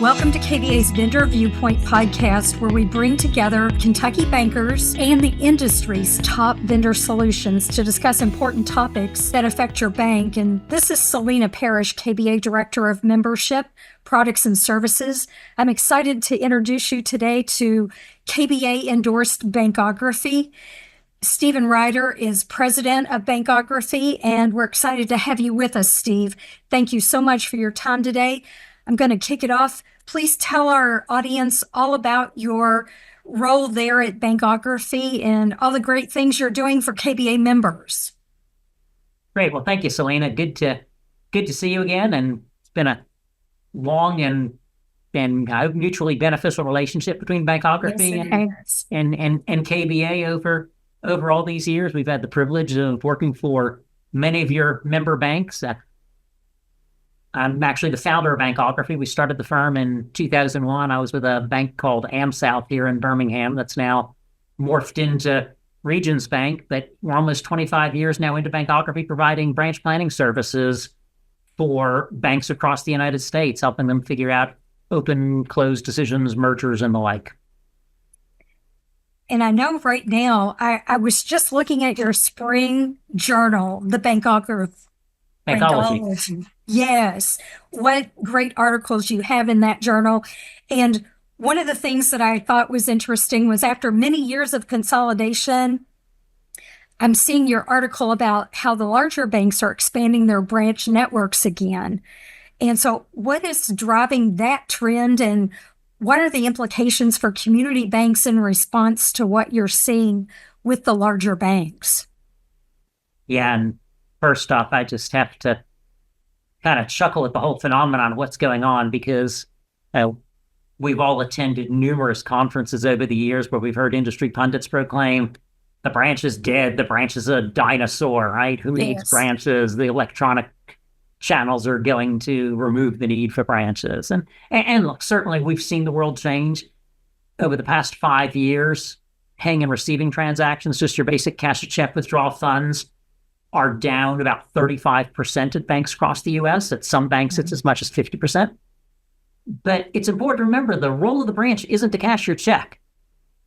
Welcome to KBA's Vendor Viewpoint podcast, where we bring together Kentucky bankers and the industry's top vendor solutions to discuss important topics that affect your bank. And this is Selena Parrish, KBA Director of Membership, Products and Services. I'm excited to introduce you today to KBA-endorsed Bancography. Stephen Ryder is president of Bancography, and we're excited to have you with us, Steve. Thank you so much for your time today. I'm going to kick it off. Please tell our audience all about your role there at Bancography and all the great things you're doing for KBA members. Great. Well, thank you, Selena. Good to see you again. And it's been a long and mutually beneficial relationship between Bancography and KBA over all these years. We've had the privilege of working for many of your member banks. I'm actually the founder of Bancography. We started the firm in 2001. I was with a bank called AmSouth here in Birmingham that's now morphed into Regions Bank, but we're almost 25 years now into Bancography, providing branch planning services for banks across the United States, helping them figure out open, closed decisions, mergers, and the like. And I know right now, I was just looking at your spring journal, the Bancography. Yes. What great articles you have in that journal. And one of the things that I thought was interesting was after many years of consolidation, I'm seeing your article about how the larger banks are expanding their branch networks again. And so what is driving that trend, and what are the implications for community banks in response to what you're seeing with the larger banks? Yeah, and first off, I just have to kind of chuckle at the whole phenomenon of what's going on, because we've all attended numerous conferences over the years where we've heard industry pundits proclaim the branch is dead, the branch is a dinosaur, right? Who needs branches? The electronic channels are going to remove the need for branches. And look, certainly we've seen the world change over the past 5 years. Paying and receiving transactions, just your basic cash or check withdrawal funds, are down about 35% at banks across the U.S. At some banks, it's as much as 50%. But it's important to remember the role of the branch isn't to cash your check,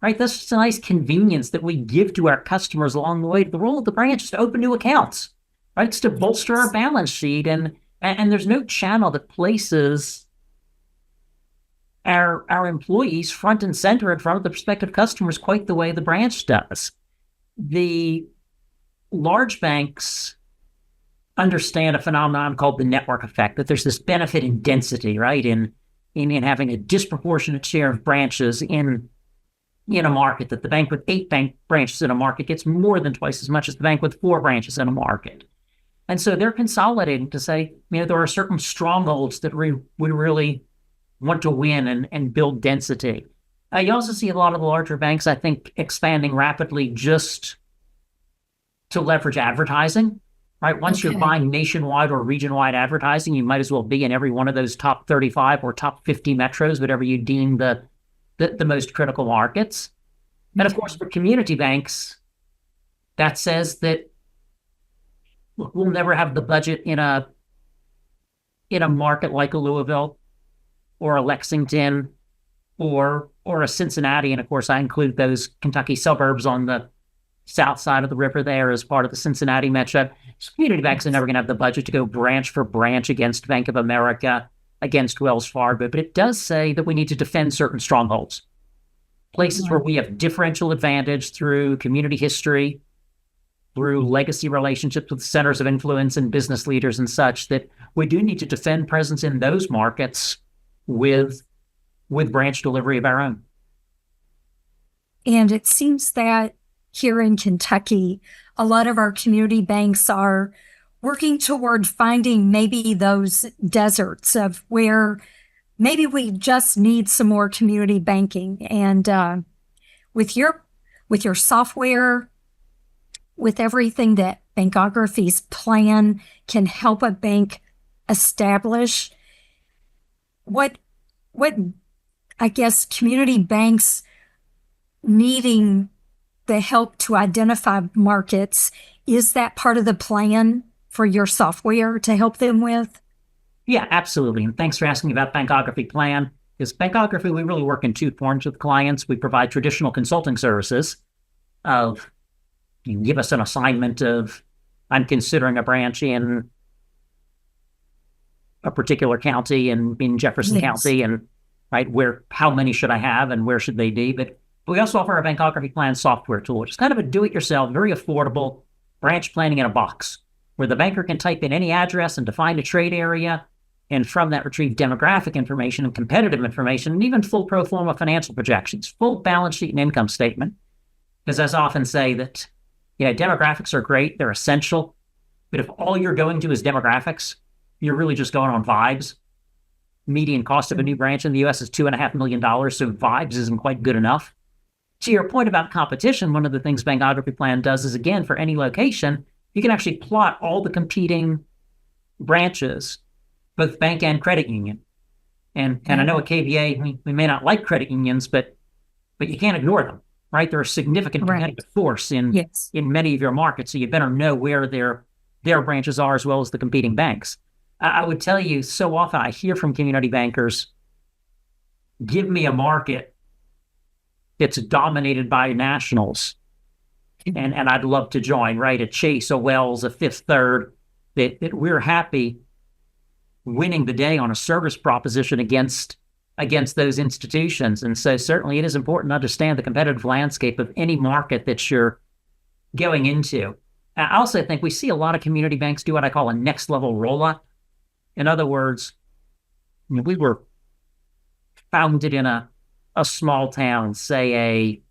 right? That's just a nice convenience that we give to our customers along the way. The role of the branch is to open new accounts, right? It's to bolster our balance sheet. And there's no channel that places our employees front and center in front of the prospective customers quite the way the branch does. The large banks understand a phenomenon called the network effect, that there's this benefit in density, right? In having a disproportionate share of branches in a market, that the bank with 8 bank branches in a market gets more than twice as much as the bank with 4 branches in a market. And so they're consolidating to say, there are certain strongholds that we really want to win and build density. You also see a lot of the larger banks, I think, expanding rapidly just to leverage advertising, right? Once you're buying nationwide or region-wide advertising, you might as well be in every one of those top 35 or top 50 metros, whatever you deem the most critical markets. And of course, for community banks, that says that, look, we'll never have the budget in a market like a Louisville or a Lexington or a Cincinnati. And of course, I include those Kentucky suburbs on the south side of the river there as part of the Cincinnati metro. So community banks are never going to have the budget to go branch for branch against Bank of America, against Wells Fargo. But it does say that we need to defend certain strongholds, places where we have differential advantage through community history, through legacy relationships with centers of influence and business leaders and such, that we do need to defend presence in those markets with branch delivery of our own. And it seems that here in Kentucky, a lot of our community banks are working toward finding maybe those deserts of where maybe we just need some more community banking. And with your software, with everything that Bancography's plan can help a bank establish, what I guess community banks needing the help to identify markets, is that part of the plan for your software to help them with? Yeah, absolutely. And thanks for asking about Bancography Plan. Because Bancography, we really work in two forms with clients. We provide traditional consulting services of, you give us an assignment of, I'm considering a branch in a particular county and in Jefferson County, and right, how many should I have and where should they be? But we also offer a Bancography Plan software tool, which is kind of a do-it-yourself, very affordable branch planning in a box, where the banker can type in any address and define a trade area, and from that retrieve demographic information and competitive information, and even full pro forma financial projections, full balance sheet and income statement. Because as I often say that, demographics are great, they're essential, but if all you're going to is demographics, you're really just going on vibes. Median cost of a new branch in the U.S. is $2.5 million, so vibes isn't quite good enough. To your point about competition, one of the things Bancography Plan does is, again, for any location, you can actually plot all the competing branches, both bank and credit union. And I know at KBA, we may not like credit unions, but you can't ignore them, right? They're a significant competitive force in many of your markets, so you better know where their branches are as well as the competing banks. I would tell you, so often I hear from community bankers, give me a market that's dominated by nationals, and I'd love to join, right? A Chase, a Wells, a Fifth Third, that we're happy winning the day on a service proposition against those institutions. And so certainly it is important to understand the competitive landscape of any market that you're going into. I also think we see a lot of community banks do what I call a next level roll-up. In other words, we were founded in a small town, say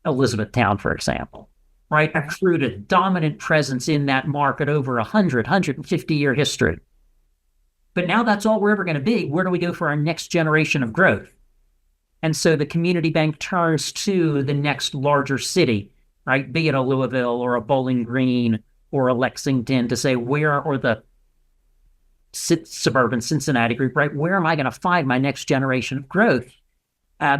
Elizabethtown, for example, right? Accrued a dominant presence in that market over 150-year history. But now that's all we're ever going to be. Where do we go for our next generation of growth? And so the community bank turns to the next larger city, right? Be it a Louisville or a Bowling Green or a Lexington, to say or the suburban Cincinnati group, right? Where am I going to find my next generation of growth?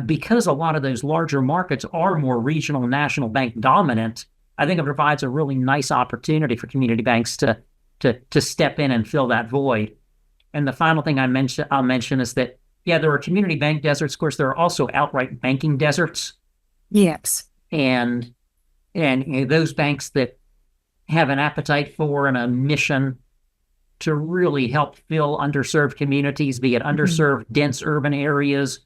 Because a lot of those larger markets are more regional and national bank dominant, I think it provides a really nice opportunity for community banks to step in and fill that void. And the final thing I'll mention is that, there are community bank deserts. Of course, there are also outright banking deserts. Yes. And those banks that have an appetite for and a mission to really help fill underserved communities, be it underserved, dense urban areas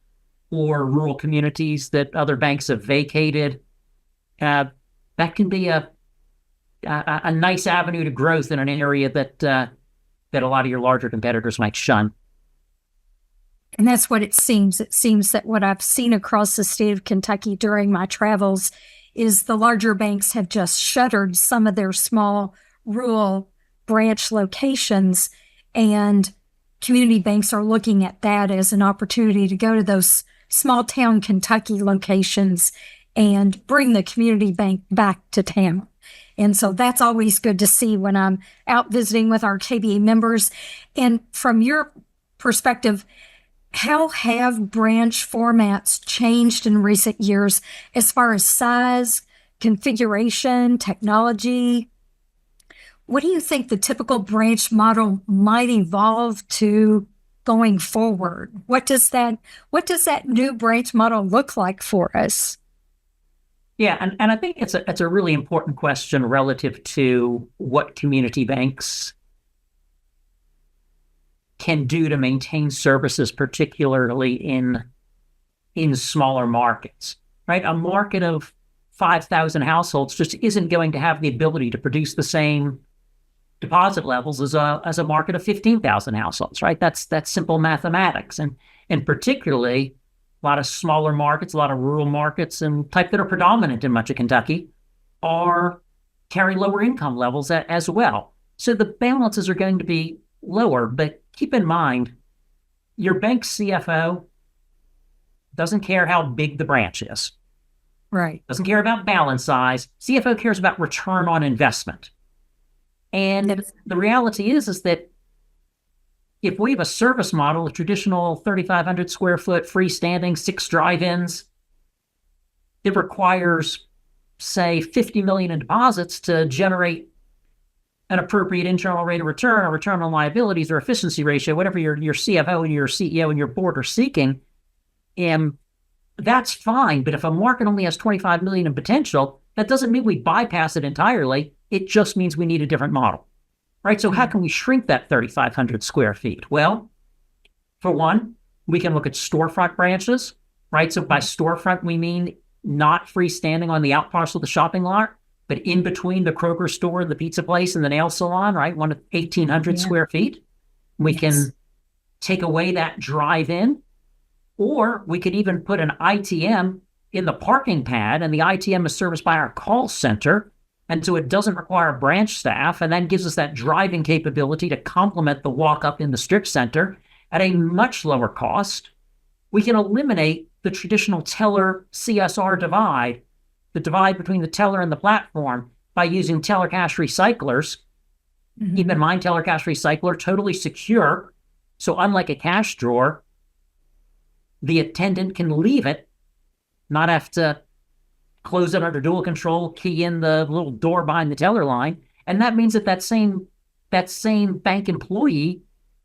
or rural communities that other banks have vacated. That can be a nice avenue to growth in an area that a lot of your larger competitors might shun. And that's what it seems. It seems that what I've seen across the state of Kentucky during my travels is the larger banks have just shuttered some of their small rural branch locations, and community banks are looking at that as an opportunity to go to those small town Kentucky locations and bring the community bank back to town. And so that's always good to see when I'm out visiting with our KBA members. And from your perspective, how have branch formats changed in recent years as far as size, configuration, technology? What do you think the typical branch model might evolve to going forward? What does that new branch model look like for us? Yeah, and I think it's a really important question relative to what community banks can do to maintain services, particularly in smaller markets, right? A market of 5,000 households just isn't going to have the ability to produce the same deposit levels as a market of 15,000 households, right? That's simple mathematics, and particularly a lot of smaller markets, a lot of rural markets, and type that are predominant in much of Kentucky, carry lower income levels as well. So the balances are going to be lower, but keep in mind, your bank CFO doesn't care how big the branch is. Right. Doesn't care about balance size. CFO cares about return on investment. And the reality is that if we have a service model, a traditional 3,500 square foot freestanding 6 drive-ins, it requires, say, $50 million in deposits to generate an appropriate internal rate of return or return on liabilities or efficiency ratio, whatever your CFO and your CEO and your board are seeking. And that's fine. But if a market only has 25 million in potential, that doesn't mean we bypass it entirely. It just means we need a different model, right? So how can we shrink that 3,500 square feet? Well, for one, we can look at storefront branches, right? So by storefront, we mean not freestanding on the out parcel of the shopping lot, but in between the Kroger store, the pizza place, and the nail salon, right? 1,800 square feet. We can take away that drive-in, or we could even put an ITM in the parking pad, and the ITM is serviced by our call center. And so it doesn't require branch staff, and then gives us that driving capability to complement the walk-up in the strip center at a much lower cost. We can eliminate the traditional teller CSR divide, the divide between the teller and the platform, by using teller cash recyclers. Keep in mind, teller cash recycler, totally secure. So unlike a cash drawer, the attendant can leave it, not have to close it under dual control, key in the little door behind the teller line. And that means that that same bank employee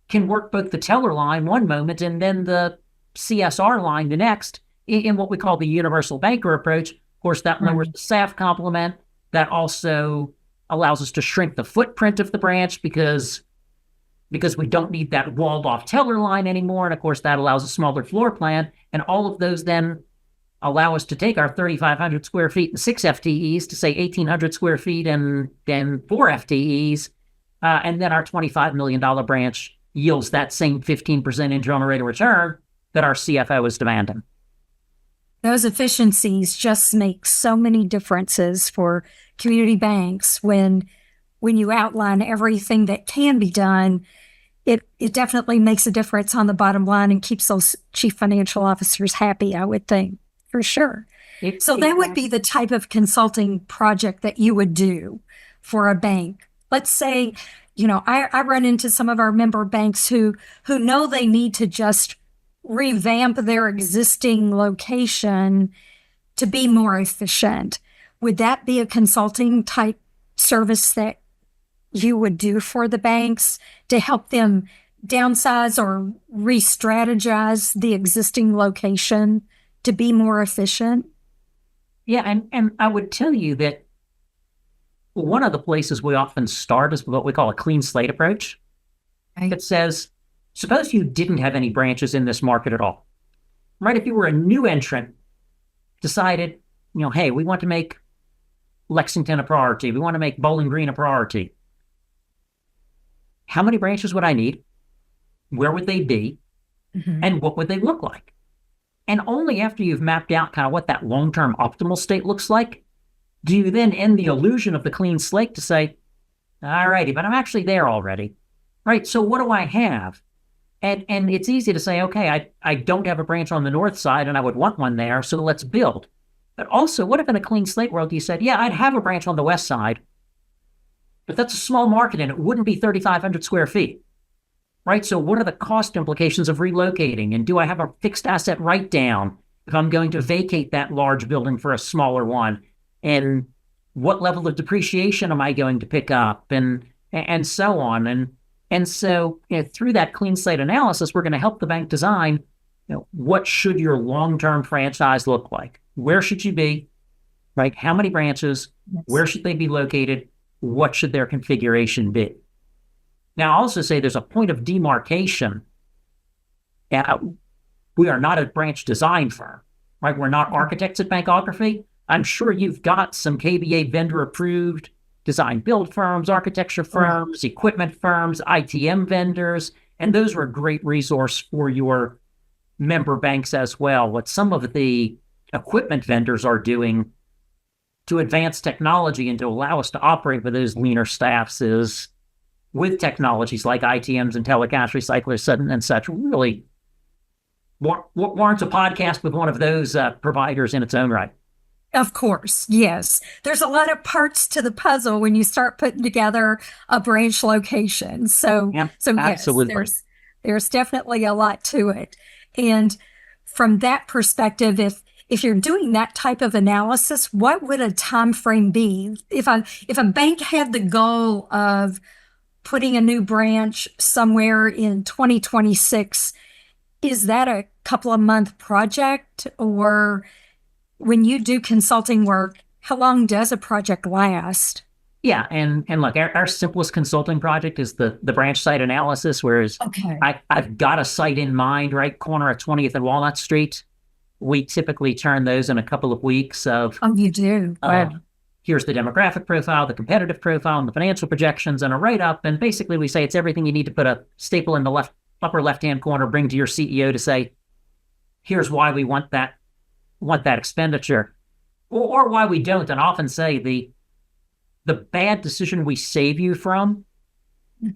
can work both the teller line one moment and then the CSR line the next, in what we call the universal banker approach. Of course, that lowers the staff complement. That also allows us to shrink the footprint of the branch because we don't need that walled off teller line anymore. And of course, that allows a smaller floor plan. And all of those then allow us to take our 3,500 square feet and 6 FTEs to say 1,800 square feet and then 4 FTEs. And then our $25 million branch yields that same 15% internal rate of return that our CFO is demanding. Those efficiencies just make so many differences for community banks when you outline everything that can be done. It definitely makes a difference on the bottom line and keeps those chief financial officers happy, I would think, for sure. So that would be the type of consulting project that you would do for a bank. Let's say, I run into some of our member banks who know they need to just revamp their existing location to be more efficient. Would that be a consulting type service that you would do for the banks to help them downsize or re-strategize the existing location to be more efficient? Yeah, and I would tell you that one of the places we often start is what we call a clean slate approach. Right. It says, suppose you didn't have any branches in this market at all, right? If you were a new entrant, decided, hey, we want to make Lexington a priority. We want to make Bowling Green a priority. How many branches would I need? Where would they be? And what would they look like? And only after you've mapped out kind of what that long-term optimal state looks like, do you then end the illusion of the clean slate to say, all righty, but I'm actually there already, right? So what do I have? And it's easy to say, okay, I don't have a branch on the north side and I would want one there, so let's build. But also, what if in a clean slate world you said, yeah, I'd have a branch on the west side, but that's a small market and it wouldn't be 3,500 square feet, right? So what are the cost implications of relocating? And do I have a fixed asset write-down if I'm going to vacate that large building for a smaller one? And what level of depreciation am I going to pick up? And so on. And so through that clean slate analysis, we're going to help the bank design, what should your long-term franchise look like? Where should you be, right? How many branches? Yes. Where should they be located? What should their configuration be? Now, I'll also say there's a point of demarcation. We are not a branch design firm, right? We're not architects at Bancography. I'm sure you've got some KBA vendor-approved design build firms, architecture firms, equipment firms, ITM vendors, and those are a great resource for your member banks as well. What some of the equipment vendors are doing to advance technology and to allow us to operate with those leaner staffs is with technologies like ITMs and telecash recyclers and such, really warrants a podcast with one of those providers in its own right. Of course, yes. There's a lot of parts to the puzzle when you start putting together a branch location. So absolutely. Yes, there's definitely a lot to it. And from that perspective, if you're doing that type of analysis, what would a time frame be? If a bank had the goal of putting a new branch somewhere in 2026, is that a couple of month project, or when you do consulting work, how long does a project last? Yeah, and look, our simplest consulting project is the branch site analysis, whereas Okay. I've got a site in mind, right corner at 20th and Walnut Street. We typically turn those in a couple of weeks Oh, you do? Wow. Here's the demographic profile, the competitive profile, and the financial projections, and a write-up. And basically we say it's everything you need to put a staple in the upper left-hand corner, bring to your CEO to say, here's why we want that expenditure, or why we don't. And often say the bad decision we save you from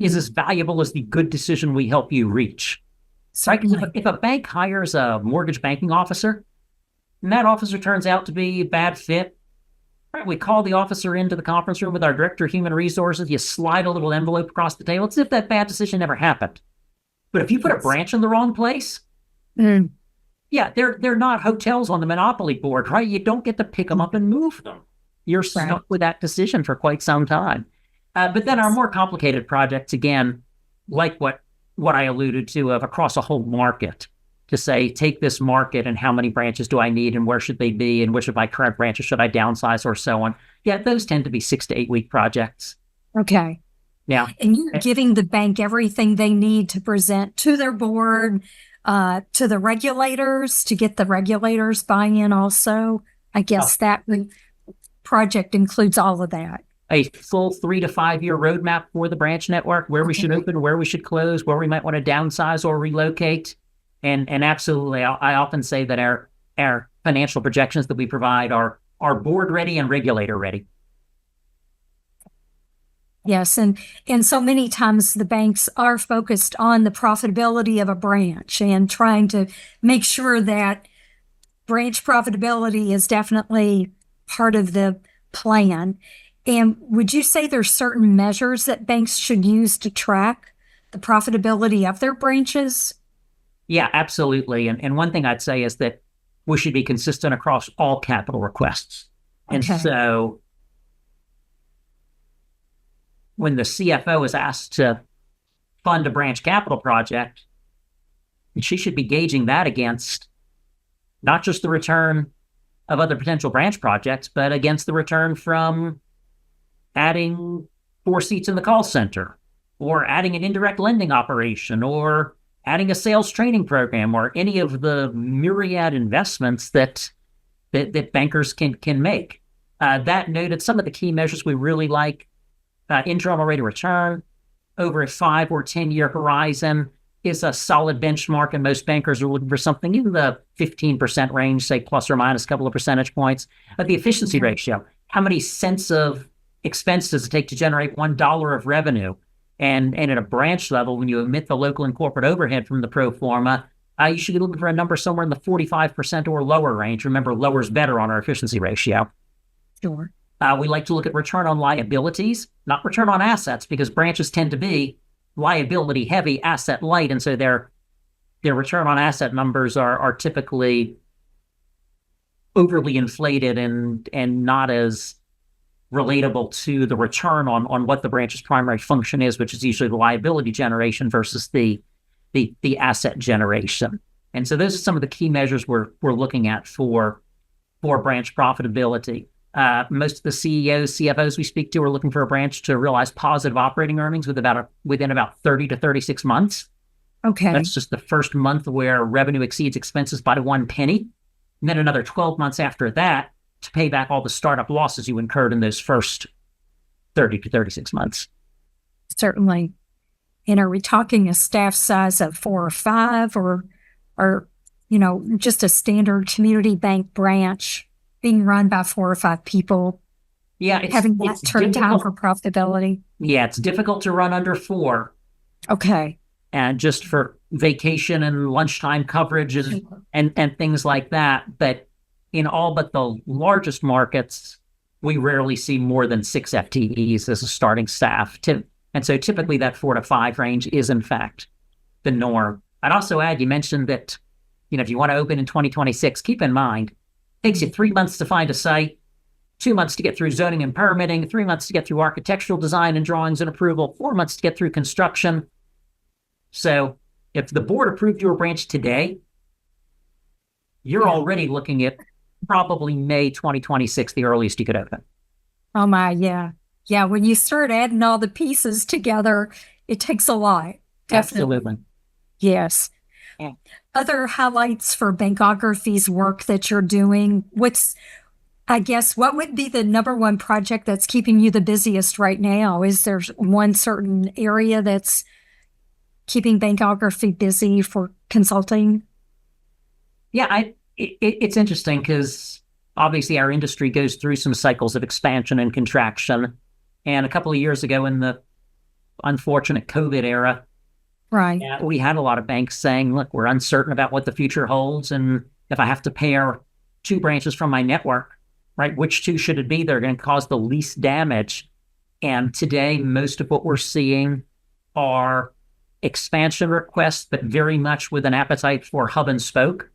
is as valuable as the good decision we help you reach. Right? If a bank hires a mortgage banking officer, and that officer turns out to be a bad fit, right? We call the officer into the conference room with our director of human resources. You slide a little envelope across the table. It's as if that bad decision never happened. But if you put a branch in the wrong place, yeah, they're not hotels on the monopoly board, right? You don't get to pick them up and move them. You're stuck with that decision for quite some time. But then our more complicated projects, again, like what I alluded to of across a whole market, to say, take this market and how many branches do I need and where should they be and which of my current branches should I downsize or so on. Yeah, those tend to be 6 to 8 week projects. Okay. Yeah. And you're giving the bank everything they need to present to their board, to the regulators, to get the regulators buy-in also. I guess that project includes all of that. A full 3 to 5 year roadmap for the branch network, where we should open, where we should close, where we might want to downsize or relocate. And absolutely, I often say that our financial projections that we provide are board ready and regulator ready. Yes, and so many times the banks are focused on the profitability of a branch and trying to make sure that branch profitability is definitely part of the plan. And would you say there's certain measures that banks should use to track the profitability of their branches? Yeah, absolutely. And one thing I'd say is that we should be consistent across all capital requests. And so when the CFO is asked to fund a branch capital project, she should be gauging that against not just the return of other potential branch projects, but against the return from adding 4 seats in the call center, or adding an indirect lending operation, or adding a sales training program, or any of the myriad investments that bankers can make. That noted, some of the key measures we really like: internal rate of return over a 5 or 10 year horizon is a solid benchmark, and most bankers are looking for something in the 15% range, say plus or minus a couple of percentage points. But the efficiency ratio, how many cents of expense does it take to generate $1 of revenue? And at a branch level, when you omit the local and corporate overhead from the pro forma, you should be looking for a number somewhere in the 45% or lower range. Remember, lower is better on our efficiency ratio. Sure. We like to look at return on liabilities, not return on assets, because branches tend to be liability heavy, asset light, and so their return on asset numbers are typically overly inflated and not as relatable to the return on what the branch's primary function is, which is usually the liability generation versus the asset generation. And so those are some of the key measures we're looking at for branch profitability. Most of the CEOs, CFOs we speak to are looking for a branch to realize positive operating earnings within about 30 to 36 months. Okay. That's just the first month where revenue exceeds expenses by 1 penny. And then another 12 months after that to pay back all the startup losses you incurred in those first 30 to 36 months. Certainly. And are we talking a staff size of 4 or 5, or just a standard community bank branch being run by 4 or 5 people? Yeah, having that turn time for profitability. Yeah, it's difficult to run under 4. Okay. And just for vacation and lunchtime coverage and things like that. But in all but the largest markets, we rarely see more than 6 FTEs as a starting staff. And so typically that 4 to 5 range is, in fact, the norm. I'd also add, you mentioned that, if you want to open in 2026, keep in mind, it takes you 3 months to find a site, 2 months to get through zoning and permitting, 3 months to get through architectural design and drawings and approval, 4 months to get through construction. So if the board approved your branch today, you're Yeah. already looking at probably May 2026, the earliest you could open. Oh my, yeah. Yeah, when you start adding all the pieces together, it takes a lot. Definitely. Absolutely. Yes. Yeah. Other highlights for Bancography's work that you're doing? I guess, what would be the number one project that's keeping you the busiest right now? Is there one certain area that's keeping Bancography busy for consulting? Yeah, it's interesting because obviously our industry goes through some cycles of expansion and contraction. And a couple of years ago in the unfortunate COVID era, Right. we had a lot of banks saying, look, we're uncertain about what the future holds. And if I have to pair two branches from my network, right, which two should it be? They're going to cause the least damage. And today, most of what we're seeing are expansion requests, but very much with an appetite for hub and spoke,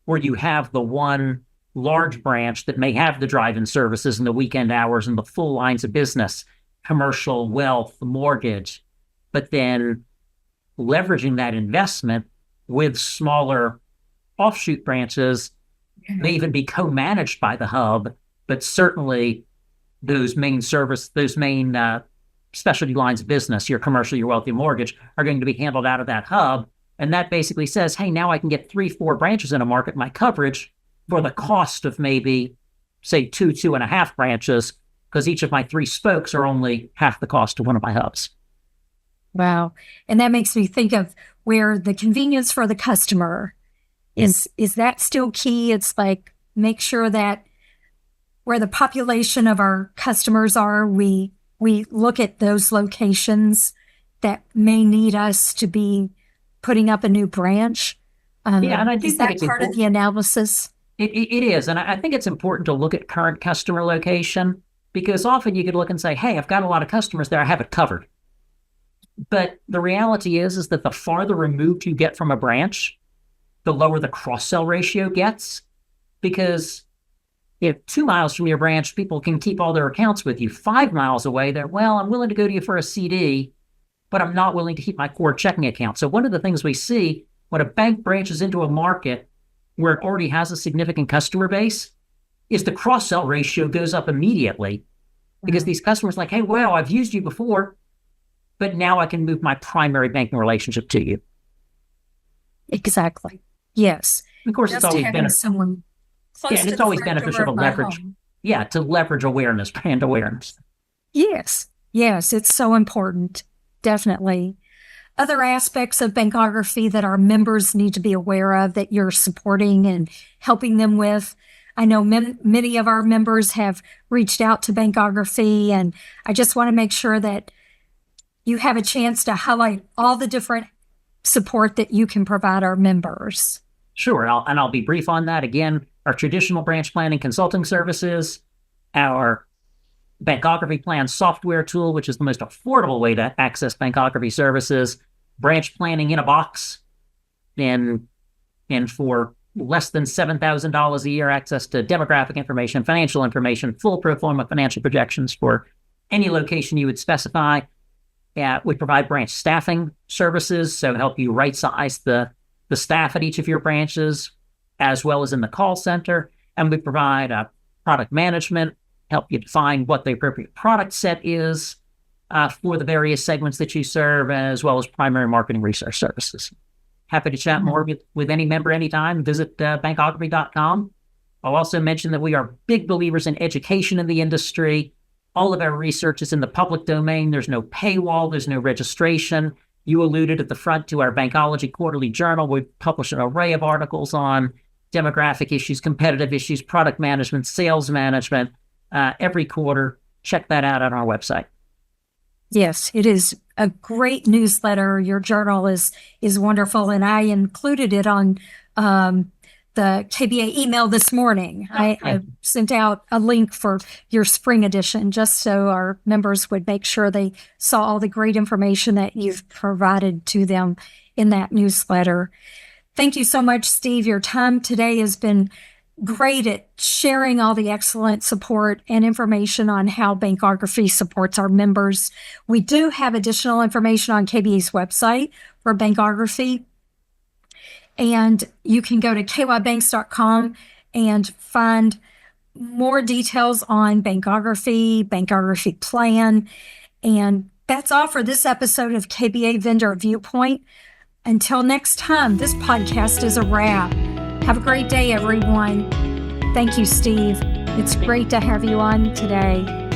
where you have the one large branch that may have the drive-in services and the weekend hours and the full lines of business, commercial, wealth, mortgage, but then leveraging that investment with smaller offshoot branches may even be co-managed by the hub, but certainly those main specialty lines of business, your commercial, your wealth, your mortgage, are going to be handled out of that hub. And that basically says, hey, now I can get 3-4 branches in a market, my coverage, for the cost of maybe, say, 2.5 branches, because each of my 3 spokes are only half the cost of one of my hubs. Wow. And that makes me think of where the convenience for the customer is that still key? It's like, make sure that where the population of our customers are, we look at those locations that may need us to be putting up a new branch. Yeah, and I do is think that it's part of the analysis? It is. And I think it's important to look at current customer location, because often you could look and say, hey, I've got a lot of customers there, I have it covered. But the reality is that the farther removed you get from a branch, the lower the cross-sell ratio gets, because if 2 miles from your branch, people can keep all their accounts with you. 5 miles away, they're, well, I'm willing to go to you for a CD, but I'm not willing to keep my core checking account. So one of the things we see when a bank branches into a market where it already has a significant customer base is the cross-sell ratio goes up immediately, because these customers are like, hey, well, I've used you before, but now I can move my primary banking relationship to you. Exactly. Yes. Of course, Just it's always having someone close and to it's the always front beneficial door to of my leverage. home. Yeah, to leverage awareness, brand awareness. Yes. Yes, it's so important. Definitely. Other aspects of Bancography that our members need to be aware of that you're supporting and helping them with. I know many of our members have reached out to Bancography, and I just want to make sure that you have a chance to highlight all the different support that you can provide our members. Sure, and I'll be brief on that. Again, our traditional branch planning consulting services, our Bancography Plan software tool, which is the most affordable way to access Bancography services, branch planning in a box, and for less than $7,000 a year, access to demographic information, financial information, full pro forma financial projections for any location you would specify. We provide branch staffing services, so help you right-size the staff at each of your branches, as well as in the call center. And we provide product management, help you define what the appropriate product set is for the various segments that you serve, as well as primary marketing research services. Happy to chat more with any member anytime. Visit bancography.com. I'll also mention that we are big believers in education in the industry. All of our research is in the public domain. There's no paywall. There's no registration. You alluded at the front to our Bankology Quarterly Journal. We publish an array of articles on demographic issues, competitive issues, product management, sales management, every quarter. Check that out on our website. Yes, it is a great newsletter. Your journal is wonderful, and I included it on the KBA email this morning. I sent out a link for your spring edition just so our members would make sure they saw all the great information that you've provided to them in that newsletter. Thank you so much, Steve. Your time today has been great at sharing all the excellent support and information on how Bancography supports our members. We do have additional information on KBA's website for Bancography. And you can go to kybanks.com and find more details on Bancography Plan. And that's all for this episode of KBA Vendor Viewpoint. Until next time, this podcast is a wrap. Have a great day, everyone. Thank you, Steve. It's great to have you on today.